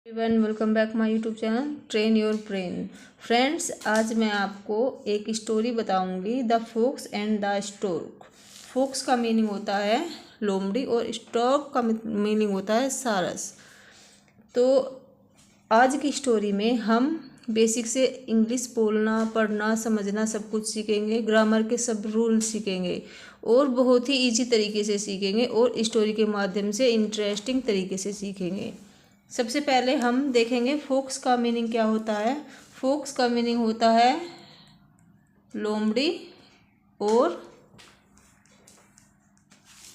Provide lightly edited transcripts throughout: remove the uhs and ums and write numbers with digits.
Everyone, welcome back my YouTube channel train your brain. Friends, आज मैं आपको एक स्टोरी बताऊंगी, the fox and the stork. Fox का मीनिंग होता है लोमड़ी और स्टोर्क का मीनिंग होता है सारस। तो आज की स्टोरी में हम बेसिक से इंग्लिश बोलना, पढ़ना, समझना सब कुछ सीखेंगे, ग्रामर के सब रूल सीखेंगे और बहुत ही इजी तरीके से सीखेंगे और स्टोरी के माध्यम से इंटरेस्टिंग तरीके से सीखेंगे। सबसे पहले हम देखेंगे फॉक्स का मीनिंग क्या होता है। फॉक्स का मीनिंग होता है लोमड़ी और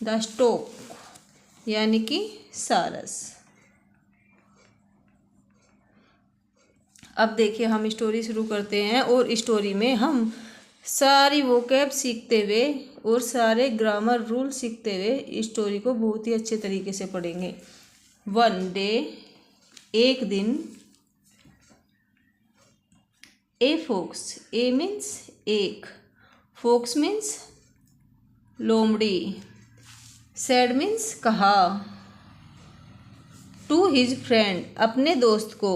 द स्टोर्क यानी कि सारस। अब देखिए, हम स्टोरी शुरू करते हैं और स्टोरी में हम सारी वोकैब सीखते हुए और सारे ग्रामर रूल सीखते हुए स्टोरी को बहुत ही अच्छे तरीके से पढ़ेंगे। वन डे, एक दिन, ए फॉक्स, ए मीन्स एक, फॉक्स मीन्स लोमड़ी, सैड मीन्स कहा, टू हिज फ्रेंड अपने दोस्त को,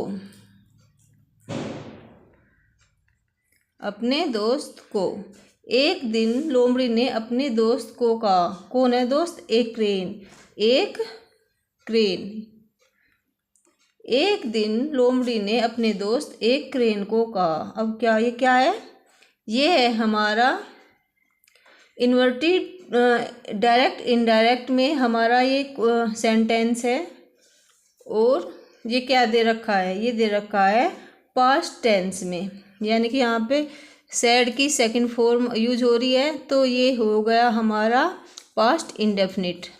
अपने दोस्त को। एक दिन लोमड़ी ने अपने दोस्त को कहा, कौन है दोस्त? एक क्रेन, एक क्रेन। एक दिन लोमड़ी ने अपने दोस्त एक क्रेन को कहा। अब ये क्या है? ये है हमारा इन्वर्टेड डायरेक्ट इनडायरेक्ट में हमारा ये सेंटेंस है। और ये क्या दे रखा है? ये दे रखा है पास्ट टेंस में, यानी कि यहाँ पे सैड की सेकंड फॉर्म यूज हो रही है, तो ये हो गया हमारा पास्ट इंडेफिनिट।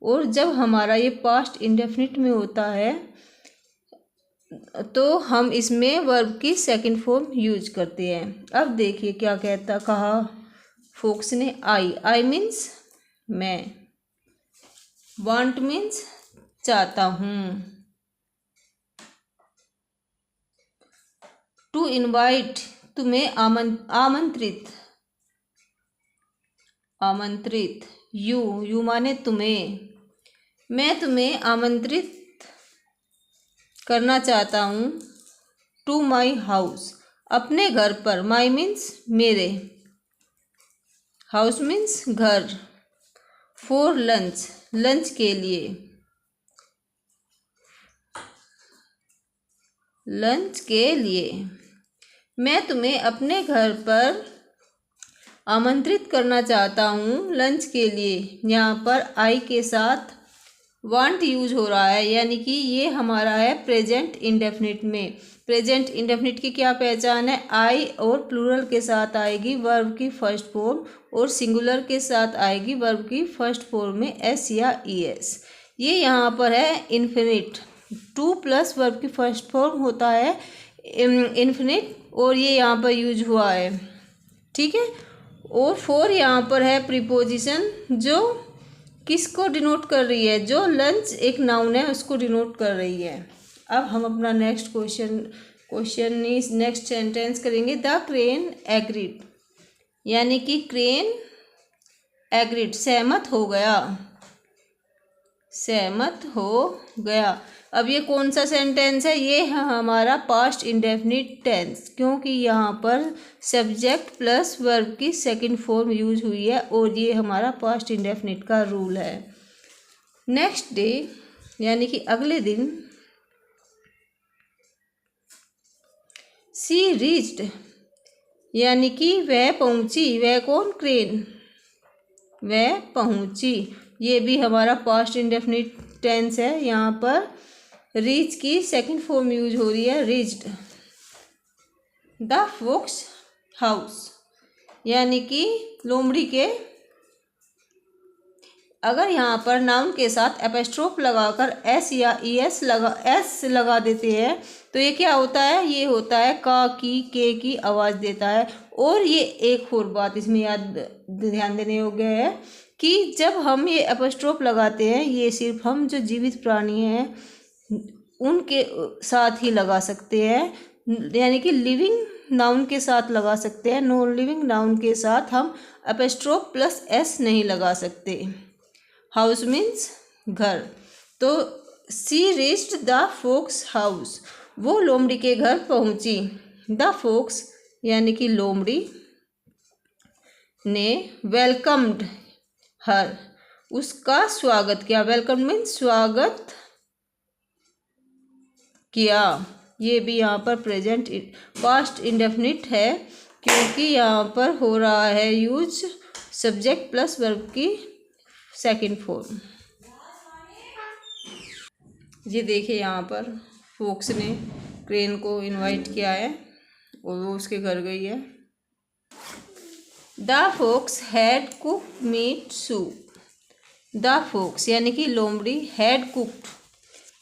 और जब हमारा ये पास्ट इंडेफिनिट में होता है तो हम इसमें वर्ब की सेकंड फॉर्म यूज करते हैं। अब देखिए क्या कहा फॉक्स ने। आई मीन्स मैं, वांट मीन्स चाहता हूँ, टू इनवाइट तुम्हें आमंत्रित, आमंत्रित, यू माने तुम्हें, मैं तुम्हें आमंत्रित करना चाहता हूँ, टू माई हाउस अपने घर पर, माई मीन्स मेरे, हाउस मीन्स घर, फॉर लंच लंच के लिए, लंच के लिए, मैं तुम्हें अपने घर पर आमंत्रित करना चाहता हूँ लंच के लिए। यहाँ पर आई के साथ वांट यूज हो रहा है, यानी कि ये हमारा है प्रेजेंट इंडेफिनिट में। प्रेजेंट इंडेफिनिट की क्या पहचान है? आई और प्लूरल के साथ आएगी वर्ब की फर्स्ट फॉर्म और सिंगुलर के साथ आएगी वर्ब की फर्स्ट फॉर्म में एस या ई एस। ये यहाँ पर है इन्फिनिट, टू प्लस वर्ब की फर्स्ट फॉर्म होता है इन्फिनिट, और ये यहाँ पर यूज हुआ है, ठीक है। और फॉर यहाँ पर है प्रीपोजिशन जो किसको डिनोट कर रही है? जो लंच एक नाउन है उसको डिनोट कर रही है। अब हम अपना नेक्स्ट नेक्स्ट सेंटेंस करेंगे। द क्रेन एग्रीड, यानी कि क्रेन एग्रीड सहमत हो गया, सहमत हो गया। अब ये कौन सा सेंटेंस है? ये है हमारा पास्ट इंडेफिनिट टेंस, क्योंकि यहाँ पर सब्जेक्ट प्लस वर्ब की सेकंड फॉर्म यूज हुई है और ये हमारा पास्ट इंडेफिनिट का रूल है। नेक्स्ट डे, यानी कि अगले दिन, सी रीच्ड, यानी कि वह पहुंची। वह कौन? क्रेन, वह पहुंची। ये भी हमारा पास्ट इंडेफिनिट टेंस है। यहाँ पर रीच की सेकंड फॉर्म यूज हो रही है, रीच्ड। द फॉक्स हाउस, यानी कि लोमड़ी के, अगर यहाँ पर नाउन के साथ एपोस्ट्रोफ लगाकर एस या ई एस लगा देते हैं तो ये क्या होता है? ये होता है का की, के की आवाज़ देता है। और ये एक और बात इसमें ध्यान देने योग्य है कि जब हम ये एपोस्ट्रोफ लगाते हैं, ये सिर्फ हम जो जीवित प्राणी हैं उनके साथ ही लगा सकते हैं, यानी कि लिविंग नाउन के साथ लगा सकते हैं। नॉन लिविंग नाउन के साथ हम एपोस्ट्रोफ प्लस एस नहीं लगा सकते। हाउस मीन्स घर। तो सी रीच्ड द फोक्स हाउस, वो लोमड़ी के घर पहुंची। द फोक्स यानी कि लोमड़ी ने वेलकम्ड हर, उसका स्वागत किया। वेलकम मीन्स स्वागत किया। ये भी यहाँ पर प्रेजेंट पास्ट इंडेफिनिट है क्योंकि यहाँ पर हो रहा है यूज सब्जेक्ट प्लस वर्ब की सेकंड फॉर्म। ये देखिए यहाँ पर फोक्स ने क्रेन को इनवाइट किया है और वो उसके घर गई है। The fox had cook meat soup, the fox यानी कि लोमड़ी हैड कुक्ड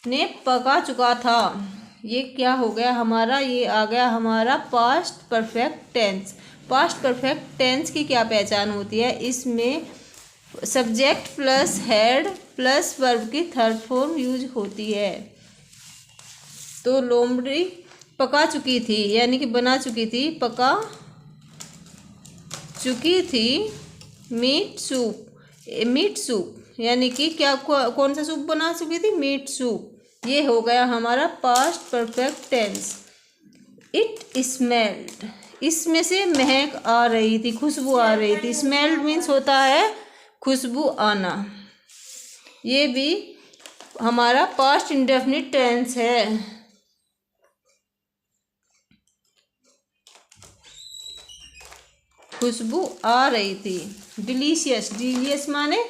ने पका चुका था। ये क्या हो गया हमारा, ये आ गया हमारा past perfect tense. Past perfect tense की क्या पहचान होती है, इसमें subject plus had plus verb की थर्ड फॉर्म यूज होती है। तो लोमड़ी पका चुकी थी यानी कि बना चुकी थी, पका चुकी थी मीट सूप यानी कि क्या कौन सा सूप बना चुकी थी, मीट सूप। ये हो गया हमारा past perfect tense. It smelled, इसमें से महक आ रही थी, खुशबू आ रही थी। स्मेल्ड मीन्स होता है खुशबू आना। ये भी हमारा पास्ट इंडेफिनिट टेंस है। खुशबू आ रही थी। डिलीशियस, डिलीशियस माने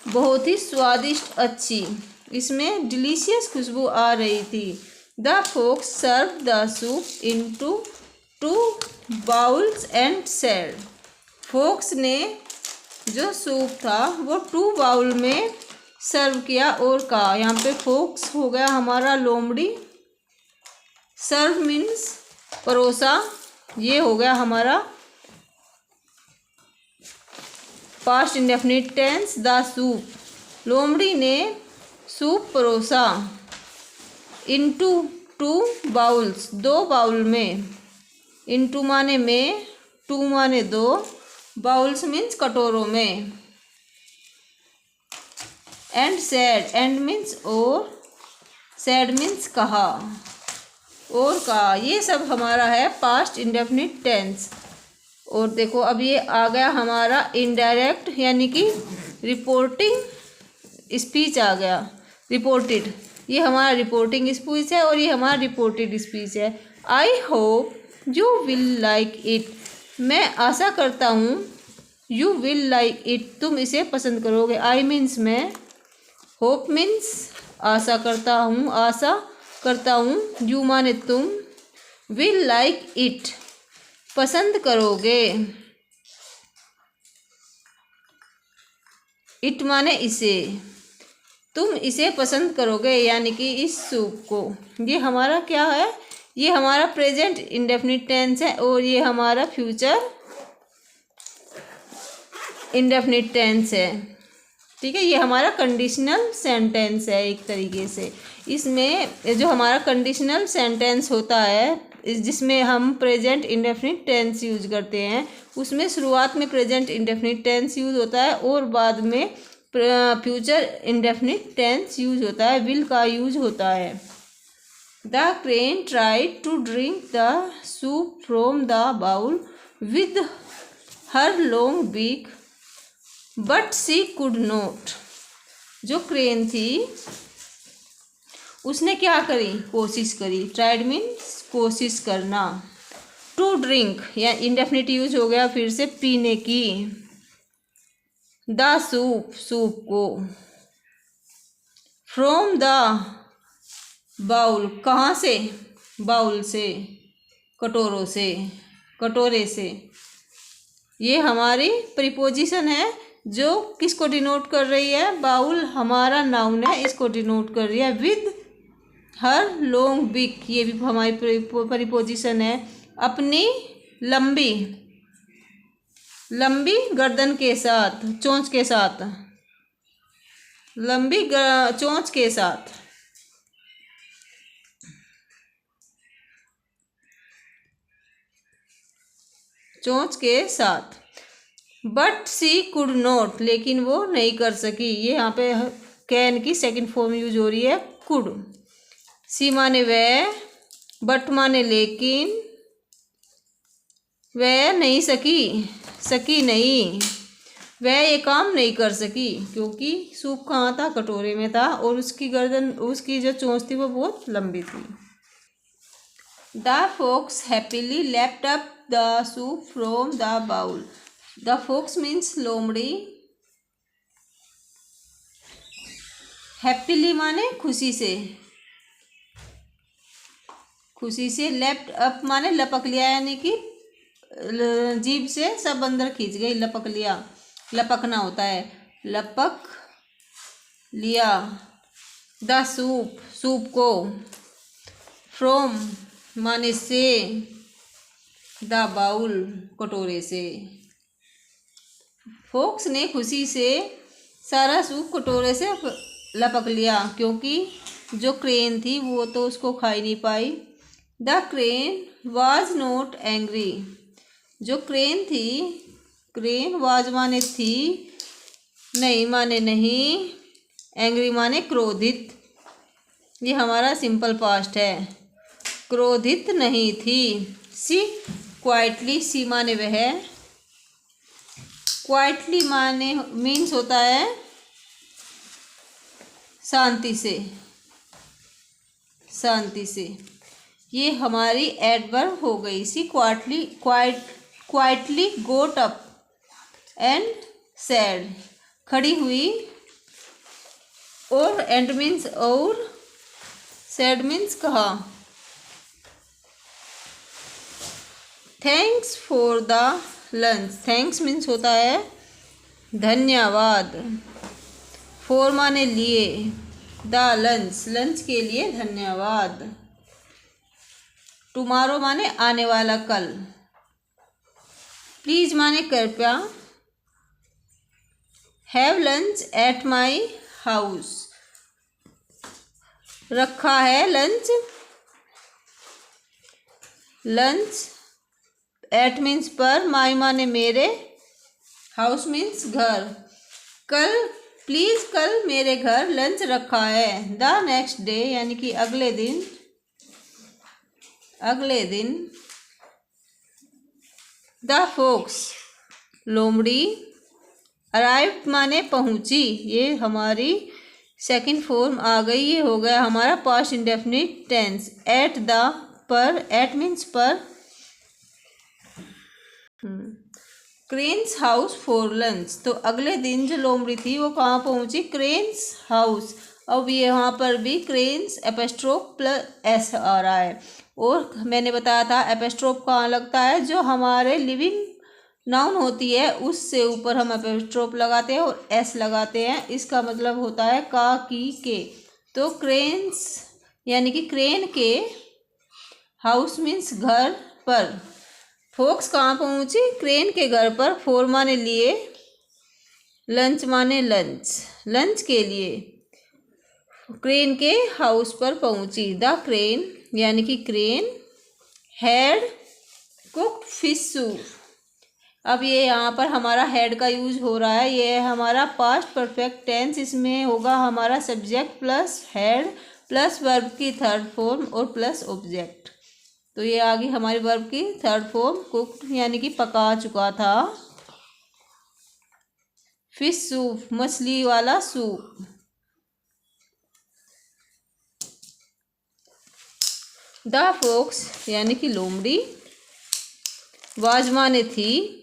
बहुत ही स्वादिष्ट, अच्छी। इसमें डिलीशियस खुशबू आ रही थी। The fox serve the soup into 2 bowls and said, fox ने जो सूप था वो 2 बाउल में सर्व किया और कहा। यहाँ पे फोक्स हो गया हमारा लोमड़ी, सर्व मीन्स परोसा, ये हो गया हमारा past indefinite tense. The soup, लोमड़ी ने सूप परोसा। इनटू 2 बाउल्स, 2 बाउल में। इनटू माने में, 2 माने 2, बाउल्स मीन्स कटोरों में। एंड सैड, एंड मीन्स और, सैड मीन्स कहा, और कहा। ये सब हमारा है पास्ट इंडेफिनिट टेंस। और देखो अब ये आ गया हमारा इनडायरेक्ट यानी कि रिपोर्टिंग स्पीच आ गया, रिपोर्टेड। ये हमारा रिपोर्टिंग स्पीच है और ये हमारा रिपोर्टेड स्पीच है। I hope you will like it, मैं आशा करता हूँ, यू विल लाइक इट, तुम इसे पसंद करोगे। आई मीन्स मैं, होप मीन्स आशा करता हूँ, आशा करता हूँ, यू माने तुम, विल लाइक इट पसंद करोगे। इट माने इसे, तुम इसे पसंद करोगे यानी कि इस सूप को। ये हमारा क्या है, ये हमारा प्रेजेंट इंडेफिनिट टेंस है और ये हमारा फ्यूचर इंडेफिनिट टेंस है। ठीक है, ये हमारा कंडीशनल सेंटेंस है एक तरीके से। इसमें जो हमारा कंडीशनल सेंटेंस होता है जिसमें हम प्रेजेंट इंडेफिनिट टेंस यूज करते हैं, उसमें शुरुआत में प्रेजेंट इंडेफिनिट टेंस यूज होता है और बाद में फ्यूचर इंडेफिनिट टेंस यूज होता है, विल का यूज होता है। The crane tried to drink the soup from the bowl with her long beak but she could not, जो क्रेन थी उसने क्या करी, कोशिश करी। ट्राइड मीन्स कोशिश करना। टू ड्रिंक या इंडेफिनिट यूज हो गया फिर से, पीने की। द सूप, सूप को। फ्रॉम द बाउल, कहाँ से, बाउल से, कटोरों से, कटोरे से। ये हमारी प्रीपोजिशन है जो किसको डिनोट कर रही है, बाउल हमारा नाउन है, इसको डिनोट कर रही है। विद हर लॉन्ग बिक, ये भी हमारी प्रीपोजिशन है, अपनी लंबी, लंबी गर्दन के साथ, चोंच के साथ, लंबी चोंच के साथ। चोंच के साथ। बट सी कुड नॉट, लेकिन वो नहीं कर सकी। ये यहाँ पे कैन की सेकंड फॉर्म यूज हो रही है, कुड। सी माने वह, बट माने लेकिन, वह नहीं सकी नहीं, वह ये काम नहीं कर सकी, क्योंकि सूप कहाँ था, कटोरे में था, और उसकी जो चोंच थी वो बहुत लंबी थी। The fox happily lapped up the soup from the bowl. The fox means लोमड़ी, हैप्पीली माने खुशी से, लेफ्ट अप माने लपक लिया, यानी कि जीभ से सब अंदर खींच गई, लपक लिया, लपकना होता है, लपक लिया। द सूप को, फ्रॉम माने से, द बाउल कटोरे से। फोक्स ने खुशी से सारा सूप कटोरे से लपक लिया, क्योंकि जो क्रेन थी वो तो उसको खा ही नहीं पाई। The crane was not angry. जो क्रेन थी, क्रेन वाज माने थी, नहीं माने नहीं, एंग्री माने क्रोधित। ये हमारा सिंपल पास्ट है, क्रोधित नहीं थी। सी क्वाइटली, सी माने वह, क्वाइटली माने मीन्स होता है शांति से। ये हमारी एडवर्ब हो गई। She quietly got up and said, खड़ी हुई, और एंड मीन्स और, सैड मीन्स कहा। Thanks for the lunch, thanks means होता है धन्यवाद, फॉर माने लिए, द लंच के लिए धन्यवाद। टुमारो माने आने वाला कल, प्लीज माने कृपया, have lunch at my house, रखा है लंच एट मीन्स पर, माई माने मेरे, हाउस मीन्स घर। कल, प्लीज कल मेरे घर लंच रखा है। द नेक्स्ट डे यानी कि अगले दिन। द फोक्स लोमड़ी, अराइव्ड माने पहुंची, ये हमारी सेकंड फॉर्म आ गई। ये हो गया हमारा past indefinite tense. At the पर, एट मीन्स पर। क्रेन्स हाउस फॉर लंच, तो अगले दिन जो लोमड़ी थी वो कहाँ पहुंची, क्रेन्स हाउस। अब ये यहाँ पर भी क्रेन्स एपिस्ट्रोफ प्लस एस आ रहा है, और मैंने बताया था एपिस्ट्रोफ कहाँ लगता है, जो हमारे लिविंग नाउन होती है उससे ऊपर हम एपिस्ट्रोफ लगाते हैं और एस लगाते हैं। इसका मतलब होता है का, की, के। तो क्रेन्स यानी कि क्रेन के, हाउस मीन्स घर पर। फोक्स कहाँ पहुंची, क्रेन के घर पर। फोर माने लिए, लंच माने लंच के लिए क्रेन के हाउस पर पहुंची। द क्रेन यानी कि crane had cooked fish soup. अब ये यहाँ पर हमारा हैड का यूज हो रहा है, ये है हमारा पास्ट परफेक्ट टेंस। इसमें होगा हमारा subject plus had plus verb की थर्ड फॉर्म और प्लस ऑब्जेक्ट। तो ये आ गई हमारी वर्ब की थर्ड फॉर्म, कुक्ड यानी कि पका चुका था। फिश सूप, मछली वाला सूप। द फोक्स यानी कि लोमड़ी, वाज माने थी,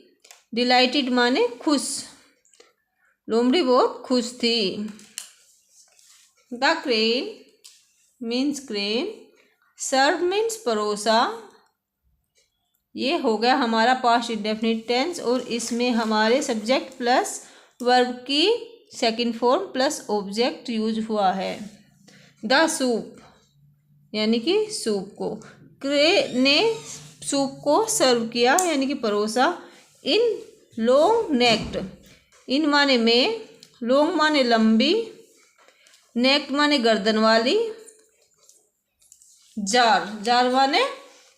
डिलाइटेड माने खुश, लोमड़ी बहुत खुश थी। The crane means crane, serve means परोसा। ये हो गया हमारा पास्ट इंडेफिनिट टेंस, और इसमें हमारे सब्जेक्ट प्लस वर्ब की second form plus object use हुआ है। द सूप यानी कि सूप को, क्रे ने सूप को सर्व किया यानी कि परोसा। इन लॉन्ग नेक्ड, इन माने में, लॉन्ग माने लंबी, नेक्ड माने गर्दन वाली, जार माने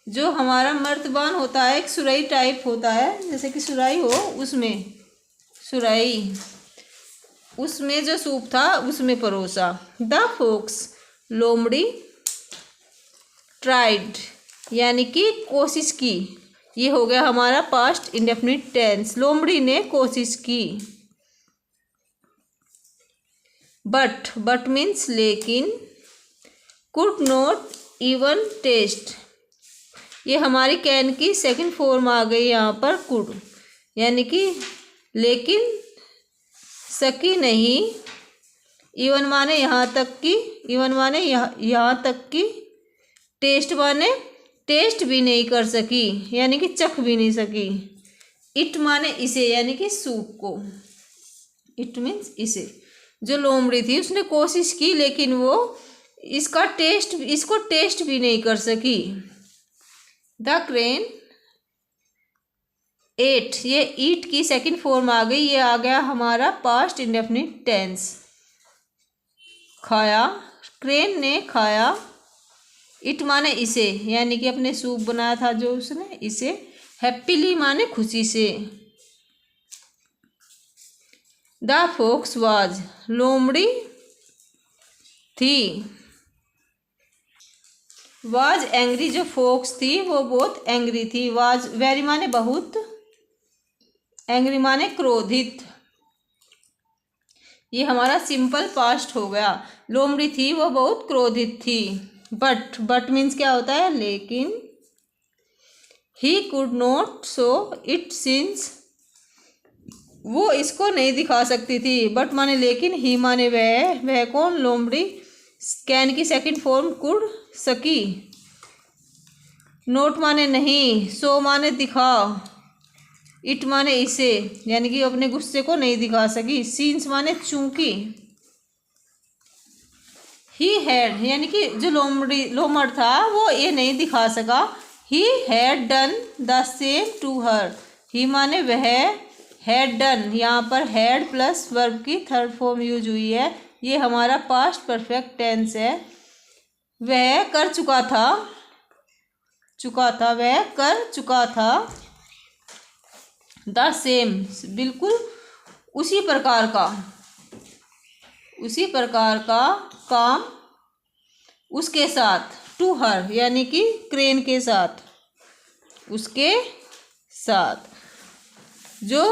जो हमारा मर्तबान होता है, एक सुराही टाइप होता है, जैसे कि सुराही हो, उसमें सुराही, उसमें जो सूप था उसमें परोसा। द फोक्स लोमड़ी ट्राइड यानी कि कोशिश की। ये हो गया हमारा पास्ट इंडेफिनिट टेंस। लोमड़ी ने कोशिश की। बट मीन्स लेकिन। कुड नॉट इवन टेस्ट, ये हमारी कैन की सेकंड फॉर्म आ गई यहाँ पर कुड, यानी कि लेकिन सकी नहीं। इवन माने यहाँ तक की, इवन माने यहाँ तक की। टेस्ट माने टेस्ट भी नहीं कर सकी, यानी कि चख भी नहीं सकी। इट माने इसे, यानी कि सूप को। इट मीन्स इसे। जो लोमड़ी थी उसने कोशिश की लेकिन वो इसको टेस्ट भी नहीं कर सकी। द क्रेन एट, ये ईट की सेकंड फॉर्म आ गई। ये आ गया हमारा पास्ट इंडेफिनिट टेंस। खाया, क्रेन ने खाया। इट माने इसे, यानी कि अपने सूप बनाया था जो उसने, इसे। हैप्पीली माने खुशी से। द फॉक्स वाज, लोमड़ी थी। वाज एंग्री, जो फॉक्स थी वो बहुत एंग्री थी। वाज वेरी माने बहुत, एंग्री माने क्रोधित। ये हमारा सिंपल पास्ट हो गया। लोमड़ी थी वो बहुत क्रोधित थी। बट मीन्स क्या होता है, लेकिन। He could not show it since, वो इसको नहीं दिखा सकती थी। बट माने लेकिन, ही माने वह कौन, लोमड़ी। कैन की सेकंड फॉर्म कुड, सकी। नोट माने नहीं, शो माने दिखा, इट माने इसे, यानी कि अपने गुस्से को नहीं दिखा सकी। सीन्स माने चूंकि। ही हैड, यानी कि जो लोमड़ था वो ये नहीं दिखा सका। He had done the same to her, he माने वह, हैड डन, यहाँ पर हैड प्लस वर्ब की थर्ड फॉर्म यूज हुई है। ये हमारा पास्ट परफेक्ट टेंस है। वह कर चुका था, वह कर चुका था। द सेम, बिल्कुल उसी प्रकार का काम उसके साथ। टू हर, यानी कि क्रेन के साथ, उसके साथ। जो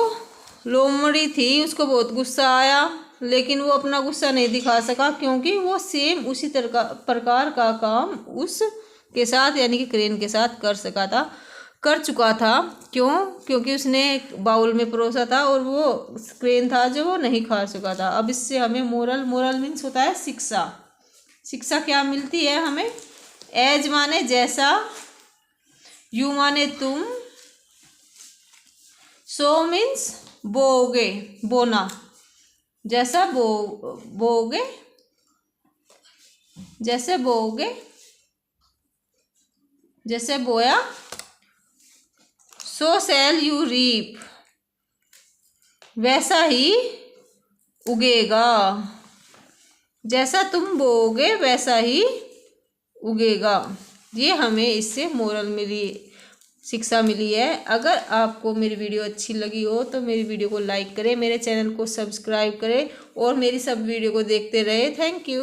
लोमड़ी थी उसको बहुत गुस्सा आया लेकिन वो अपना गुस्सा नहीं दिखा सका, क्योंकि वो सेम उसी प्रकार का काम उसके साथ, यानी कि क्रेन के साथ कर चुका था। क्यों? क्योंकि उसने बाउल में परोसा था और वो क्रेन था जो वो नहीं खा चुका था। अब इससे हमें मोरल मीन्स होता है शिक्षा। शिक्षा क्या मिलती है हमें? एज माने जैसा, यू माने तुम, सो मीन्स बोओगे, बोना। जैसा बोओगे, जैसे बोओगे, जैसे बोया। सो शैल यू रीप, वैसा ही उगेगा। जैसा तुम बोओगे वैसा ही उगेगा। ये हमें इससे मोरल मिली, शिक्षा मिली है। अगर आपको मेरी वीडियो अच्छी लगी हो तो मेरी वीडियो को लाइक करें, मेरे चैनल को सब्सक्राइब करें और मेरी सब वीडियो को देखते रहे। Thank you.